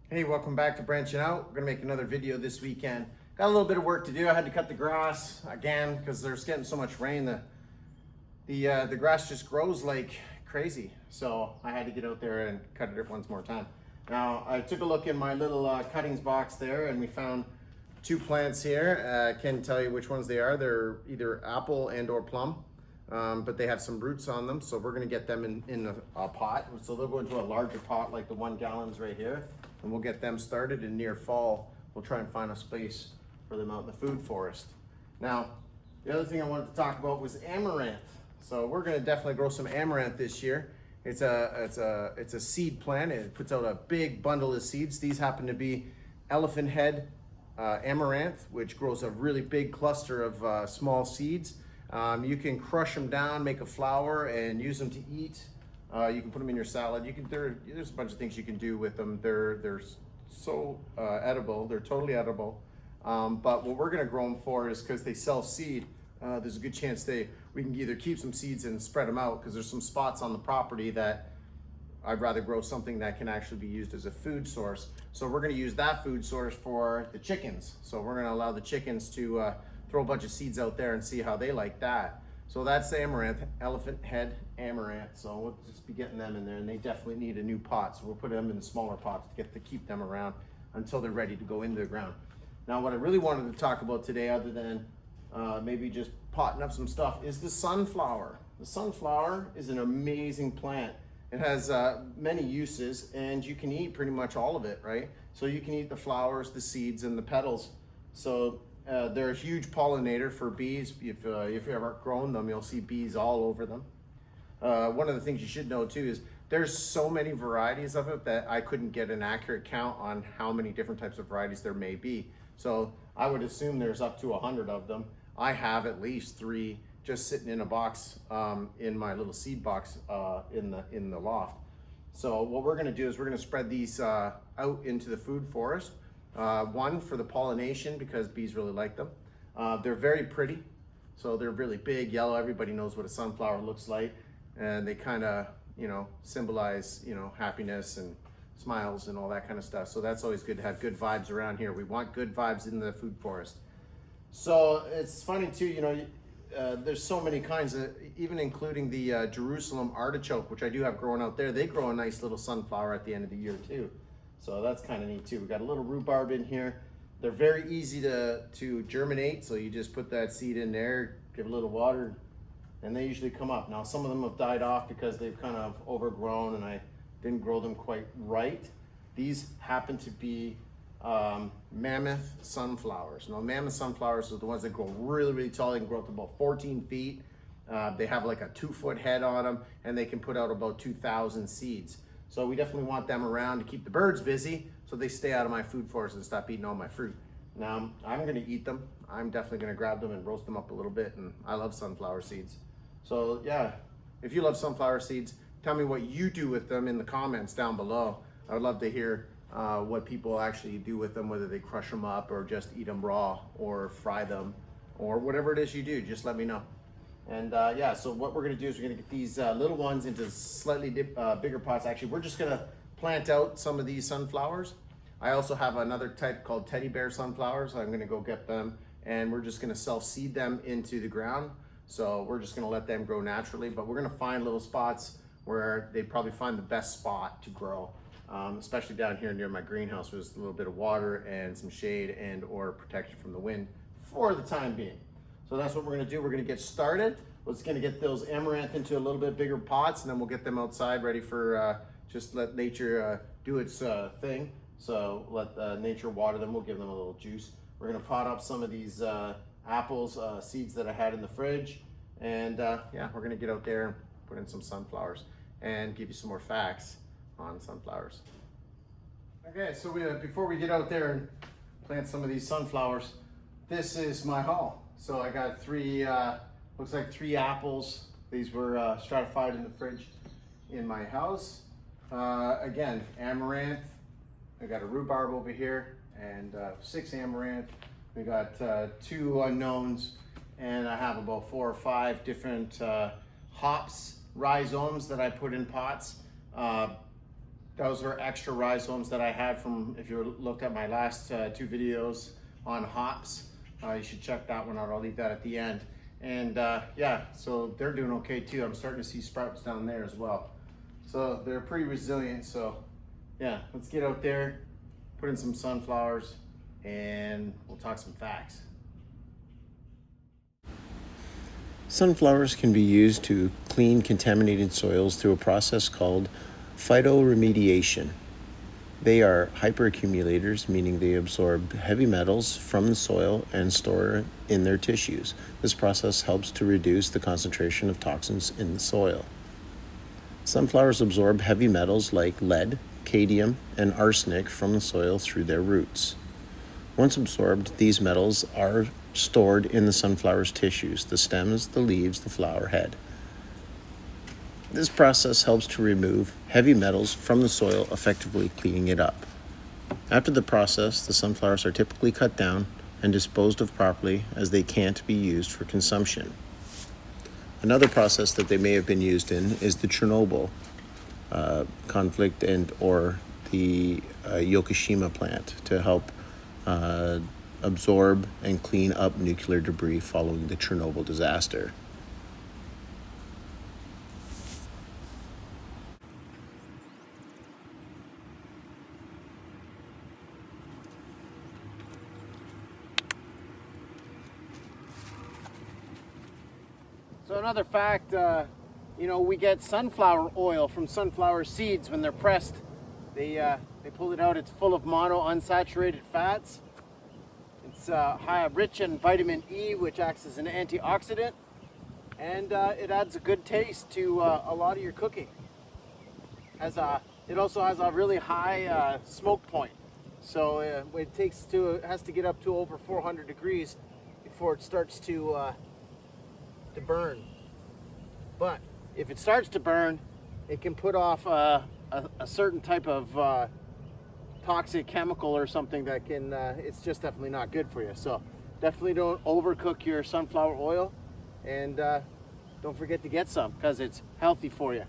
Hey, welcome back to Branching Out. We're gonna make another video this weekend. Got a little bit of work to do. I had to cut the grass again because there's getting so much rain. The grass just grows like crazy. So I had to get out there and cut it once more time. Now I took a look in my little cuttings box there and we found two plants here. I can't tell you which ones they are. They're either apple and or plum. But they have some roots on them, so we're gonna get them in a pot. So they'll go into a larger pot like the 1 gallons right here, and we'll get them started. And near fall, we'll try and find a space for them out in the food forest. Now, the other thing I wanted to talk about was amaranth. So we're gonna definitely grow some amaranth this year. It's a seed plant. It puts out a big bundle of seeds. These happen to be elephant head amaranth, which grows a really big cluster of small seeds. You can crush them down, make a flour, and use them to eat. You can put them in your salad. There's a bunch of things you can do with them. They're so edible. They're totally edible. But what we're gonna grow them for is because they self-seed. There's a good chance we can either keep some seeds and spread them out because there's some spots on the property that I'd rather grow something that can actually be used as a food source. So we're gonna use that food source for the chickens. So we're gonna allow the chickens to throw a bunch of seeds out there and see how they like that. So that's the amaranth, elephant head amaranth. So we'll just be getting them in there, and they definitely need a new pot. So we'll put them in smaller pots to keep them around until they're ready to go into the ground. Now, what I really wanted to talk about today, other than maybe just potting up some stuff, is the sunflower. The sunflower is an amazing plant. It has many uses, and you can eat pretty much all of it, right? So you can eat the flowers, the seeds, and the petals. So they're a huge pollinator for bees. If you've ever grown them, you'll see bees all over them. One of the things you should know too is there's so many varieties of it that I couldn't get an accurate count on how many different types of varieties there may be. So I would assume there's up to 100 of them. I have at least 3 just sitting in a box in my little seed box in the loft. So what we're gonna do is we're gonna spread these out into the food forest. One for the pollination because bees really like them. They're very pretty, so they're really big, yellow. Everybody knows what a sunflower looks like, and they kind of, symbolize, happiness and smiles and all that kind of stuff. So that's always good to have good vibes around here. We want good vibes in the food forest. So it's funny too, there's so many kinds of, even including the Jerusalem artichoke, which I do have growing out there. They grow a nice little sunflower at the end of the year too. So that's kind of neat too. We got a little rhubarb in here. They're very easy to germinate. So you just put that seed in there, give a little water, and they usually come up. Now some of them have died off because they've kind of overgrown and I didn't grow them quite right. These happen to be mammoth sunflowers. Now mammoth sunflowers are the ones that grow really, really tall. They can grow up to about 14 feet. They have like a 2-foot head on them, and they can put out about 2,000 seeds. So we definitely want them around to keep the birds busy so they stay out of my food forest and stop eating all my fruit. Now, I'm gonna eat them. I'm definitely gonna grab them and roast them up a little bit, and I love sunflower seeds. So yeah, if you love sunflower seeds, tell me what you do with them in the comments down below. I would love to hear what people actually do with them, whether they crush them up or just eat them raw or fry them or whatever it is you do, just let me know. And yeah, so what we're gonna do is we're gonna get these little ones into slightly bigger pots. Actually, we're just gonna plant out some of these sunflowers. I also have another type called teddy bear sunflowers. I'm gonna go get them, and we're just gonna self-seed them into the ground. So we're just gonna let them grow naturally, but we're gonna find little spots where they probably find the best spot to grow, especially down here near my greenhouse, where there's a little bit of water and some shade and or protection from the wind for the time being. So that's what we're gonna do. We're gonna get started. We're just gonna get those amaranth into a little bit bigger pots, and then we'll get them outside ready for just let nature do its thing. So let nature water them. We'll give them a little juice. We're gonna pot up some of these apples, seeds that I had in the fridge. And yeah, we're gonna get out there and put in some sunflowers and give you some more facts on sunflowers. Okay, so before we get out there and plant some of these sunflowers, this is my haul. So I got 3, looks like 3 apples. These were stratified in the fridge in my house. Again, amaranth. I got a rhubarb over here and 6 amaranth. We got 2 unknowns, and I have about 4 or 5 different hops, rhizomes that I put in pots. Those were extra rhizomes that I had from, if you looked at my last 2 videos on hops, you should check that one out. I'll leave that at the end. And yeah, so they're doing okay too. I'm starting to see sprouts down there as well. So they're pretty resilient. So yeah, let's get out there, put in some sunflowers, and we'll talk some facts. Sunflowers can be used to clean contaminated soils through a process called phytoremediation. They are hyperaccumulators, meaning they absorb heavy metals from the soil and store in their tissues. This process helps to reduce the concentration of toxins in the soil. Sunflowers absorb heavy metals like lead, cadmium, and arsenic from the soil through their roots. Once absorbed, these metals are stored in the sunflower's tissues, the stems, the leaves, the flower head. This process helps to remove heavy metals from the soil, effectively cleaning it up. After the process, the sunflowers are typically cut down and disposed of properly, as they can't be used for consumption. Another process that they may have been used in is the Chernobyl conflict or the Yokoshima plant to help absorb and clean up nuclear debris following the Chernobyl disaster. So another fact, we get sunflower oil from sunflower seeds when they're pressed. They pull it out. It's full of monounsaturated fats. It's rich in vitamin E, which acts as an antioxidant, and it adds a good taste to a lot of your cooking. It also has a really high smoke point, so it has to get up to over 400 degrees before it starts to burn. But if it starts to burn, it can put off a certain type of toxic chemical or something that can, it's just definitely not good for you. So definitely don't overcook your sunflower oil, and don't forget to get some because it's healthy for you.